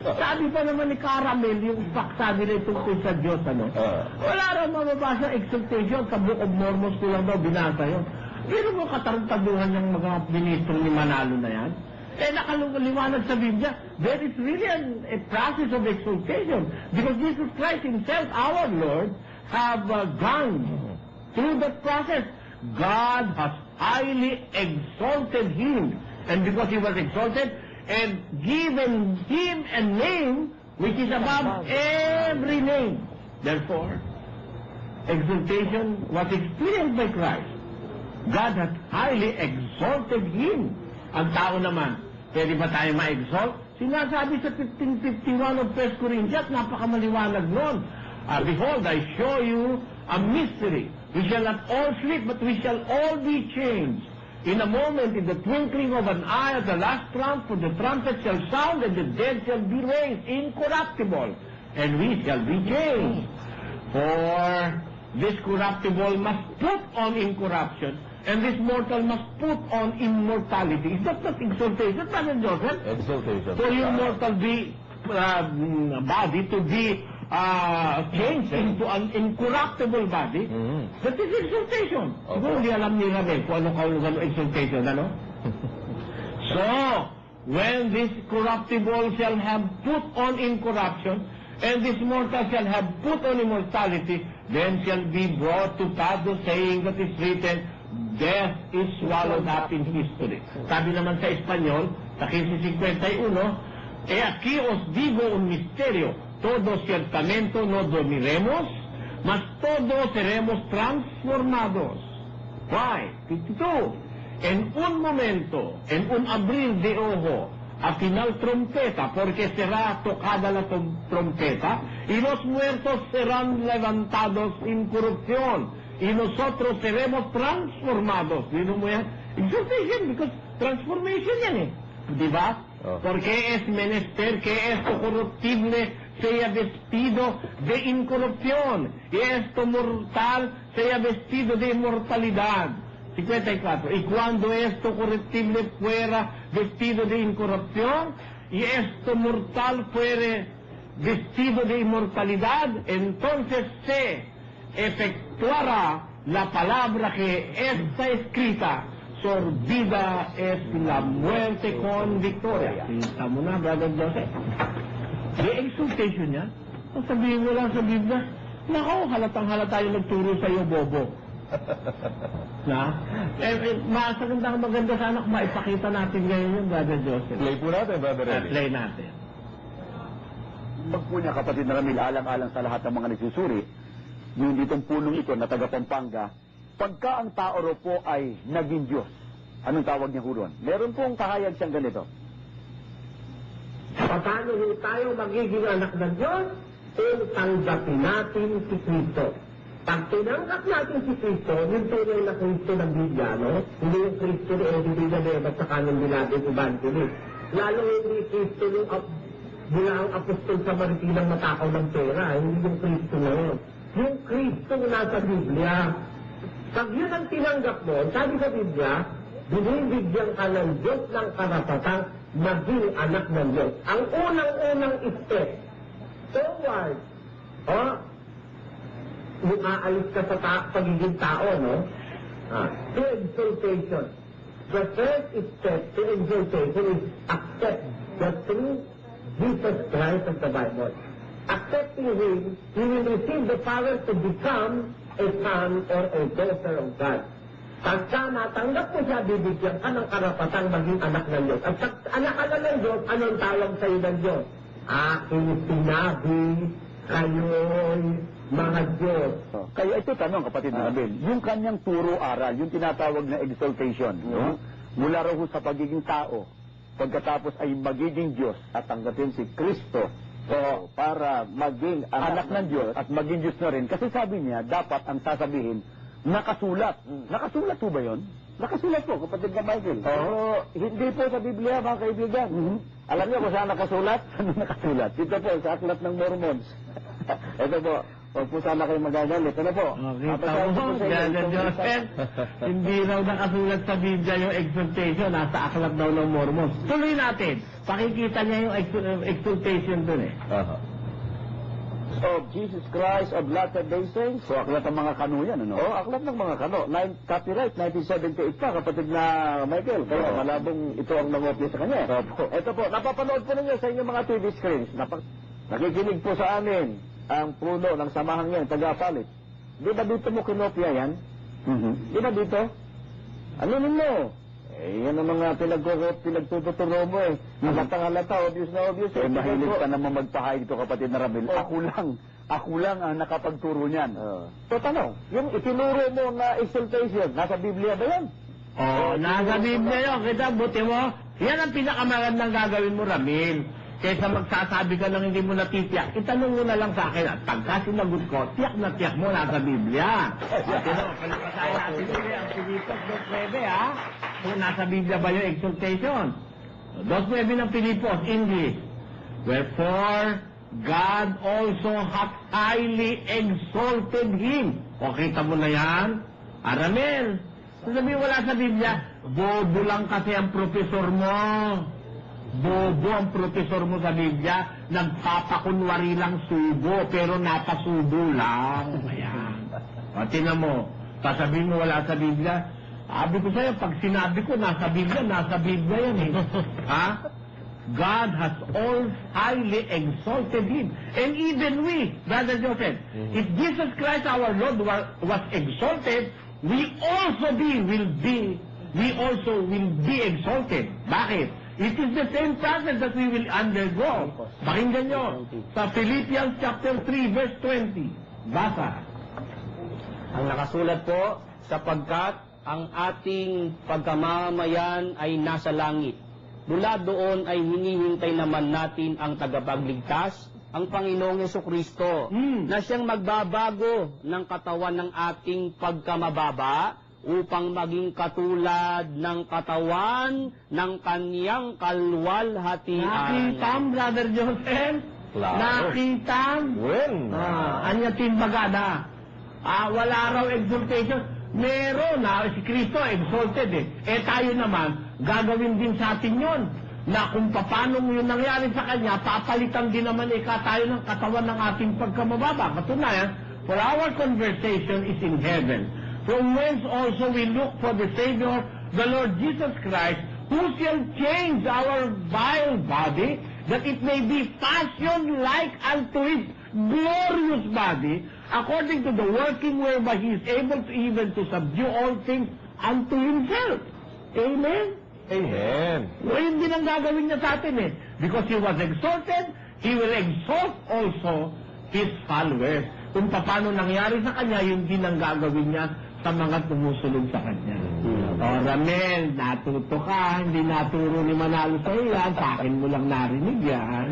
Sabi pa naman ni Caramel, yung paksa nila tungkol sa Diyos, ano? Wala raw mababasa exaltation, sa Book of Mormon ko lang daw binasa yun. Pero mo kataruntaduhan ng mga ministro ni Manalo na yan? Eh, nakaliwanag sa Biblia, there is really a process of exaltation. Because Jesus Christ Himself, our Lord, have gone through that process. God has highly exalted Him. And because He was exalted, and given Him a name which is above every name. Therefore, exaltation was experienced by Christ. God has highly exalted Him. Ang tao naman, pwede ba tayo ma-exalt? Sinasabi sa 15:51 of 1 Corinthians, napakamaliwanag nun. Behold, I show you a mystery. We shall not all sleep, but we shall all be changed. In a moment, in the twinkling of an eye, at the last trump, for the trumpet shall sound, and the dead shall be raised incorruptible, and we shall be changed. For this corruptible must put on incorruption, and this mortal must put on immortality. Is that not exaltation, Brother Joseph? Exaltation. For your mortal body to be changed into an incorruptible body, that is exaltation. Siguro hindi alam ni Ramel kung ano exaltation, ano? So, when this corruptible shall have put on incorruption, and this mortal shall have put on immortality, then shall be brought to pass the saying that is written, death is swallowed up in history. Sabi naman sa Espanyol, sa 15:51, aquí os digo un misterio, todos ciertamente no dormiremos, mas todos seremos transformados. Why? 52. En un momento, en un abrir de ojo, a final trompeta, porque será tocada la trompeta, y los muertos serán levantados sin corrupción, y nosotros seremos transformados. ¿Vino mo yan? Exaltation, because transformation yan eh. Diba? Porque es menester que esto corruptible sea vestido de incorrupción, y esto mortal sea vestido de inmortalidad. 54. Y cuando esto corruptible fuera vestido de incorrupción, y esto mortal fuere vestido de inmortalidad, entonces se efectuará la palabra que está escrita, sorbida es la muerte con victoria. Kita mo na, Brother Joseph. May exaltation niya. Kung sabihin mo lang sa Biblia, nako, halatang-halata yung nagturo sa iyo, Bobo. Na? Maganda sana kung maipakita natin ngayon yung Brother Joseph. Play po natin, Brother Eli. Play natin. Pag po niya, kapatid na Ramil, alang-alang sa lahat ng mga nagsusuri, yung ditong punong ito na taga Pampanga, pagka ang tao ro po ay naging Diyos, anong tawag niya huron? Meron pong kahayag siyang ganito. Paano tayo magiging anak ng Diyos? Kung tanggapin natin si Kristo. Pag tinanggap natin si Kristo, yung tunay na Kristo ng Biblia, no? Hindi yung Kristo ni Eddie Villanueva at saka ng Binabing Evangelist. Lalo hindi Kristo yung mula ang apostol sa Maritinang matakaw ng pera, hindi yung Kristo na yun. Yung Kristo na nasa Biblia. Pag yun ang tinanggap mo, sabi sa Biblia, binibigyan ka ng Diyos ng karapatang maging anak ng Diyos. Ang unang-unang step forward, yung aalis ka sa pagiging tao, no? To exaltation. The first step to exaltation is accept the true Jesus Christ of the Bible. Accepting Him, you will receive the power to become a son or a daughter of God. Pagka natanggap mo siya, bibigyan ka ng karapatang maging anak ng Diyos. At anak ka na ng Diyos, anong tawag sa iyo ng Diyos? Aking sinabi, kayo'y mga Diyos. Kaya ito tanong, kapatid na Ramil, yung kanyang turo aral, yung tinatawag na exaltation, no? Mula raw sa pagiging tao, pagkatapos ay magiging Diyos at tanggapin si Kristo para maging anak ng Diyos at maging Diyos na rin. Kasi sabi niya, dapat ang sasabihin, nakasulat. Nakasulat po ba yun? Nakasulat po, kapatid na Michael. Pero hindi po sa Biblia, mga kaibigan. Alam niyo kung saan nakasulat? Ano nakasulat? Dito po, sa Aklat ng Mormons. Ito po, Huwag po sana kayo magagalit. Ano po? Kita Papasabi mo, ko sa inyo, Brother itong Joseph, hindi raw nakasulat sa Biblia yung exhortation, nasa aklat daw ng Mormons. Tuloy natin, pakikita niya yung exhortation dun eh. of Jesus Christ of Latter-day Saints. So, aklat ng mga kano yan, ano? Oo, aklat ng mga kano. Copyright, 1978 pa, kapatid na Michael. Kaya malabong ito ang nangopya sa kanya. Ito po, napapanood po ninyo sa inyong mga TV screens. Nakikinig po sa amin ang puno ng samahang yan, taga-palit. Di ba dito mo kinopya yan? Di ba dito? Ano ninyo? Yan ang mga pinagtuturo mo eh. Halata, obvious na obvious. Mahilig ka naman magpahayag ito, kapatid na Ramil. Ako lang ang nakapagturo niyan. So, tanong, yung itinuro mo na exaltation, nasa Biblia ba yan? Nasa Biblia yun. Kita, buti mo, yan ang pinakamagandang gagawin mo, Ramil. Kaysa magsasabi ka ng hindi mo natitiyak, itanong mo na lang sa akin at pagka sinagot ko, tiyak na tiyak mo nasa Biblia. Palipasahin natin ulit ang Pilipos 2.9, ha? Kung nasa Biblia ba yung exaltation? 2.9 ng Pilipos, English. Wherefore, God also hath highly exalted him. O, kita mo na yan? Aramel. Sabi wala sa Biblia, bobo lang kasi ang profesor mo. Bobo ang profesor mo sa Biblia, nagpapakunwari lang subo, pero napasubo lang. Ayan. O, tinan mo, sasabihin mo wala sa Biblia, sabi ko sa'yo, pag sinabi ko nasa Biblia yan eh. Ha? God has all highly exalted him. And even we, Brother Joseph, if Jesus Christ our Lord was exalted, we also will be exalted. Bakit? It is the same process that we will undergo. Pakinggan nyo, sa Philippians chapter 3, verse 20. Basa. Ang nakasulat po, sapagkat ang ating pagkamamayan ay nasa langit. Mula doon ay hinihintay naman natin ang tagapagligtas, ang Panginoong Jesucristo, na siyang magbabago ng katawan ng ating pagkamababa, upang maging katulad ng katawan ng kaniyang kalwalhatian. Nakita, Brother Joseph? Claro. Nakita? Anya timbagada. Wala raw exaltation. Meron na, si Kristo exalted eh. Tayo naman, gagawin din sa atin yon. Na kung paano yung nangyari sa kanya, papalitan din naman tayo ng katawan ng ating pagkamababa. Katunayan, for our conversation is in heaven. From whence also we look for the Savior, the Lord Jesus Christ, who shall change our vile body, that it may be fashioned like unto his glorious body, according to the working whereby he is able to even to subdue all things unto himself. Amen? Amen. Yun din ang gagawin niya sa atin eh. Because he was exalted, he will exalt also his followers. Kung paano nangyari sa kanya, yun din ang gagawin niya sa mga tumusunod sa kanya. O, Ramel, natuto ka, hindi naturo ni Manalo sa iyan, sa akin mo lang narinig yan.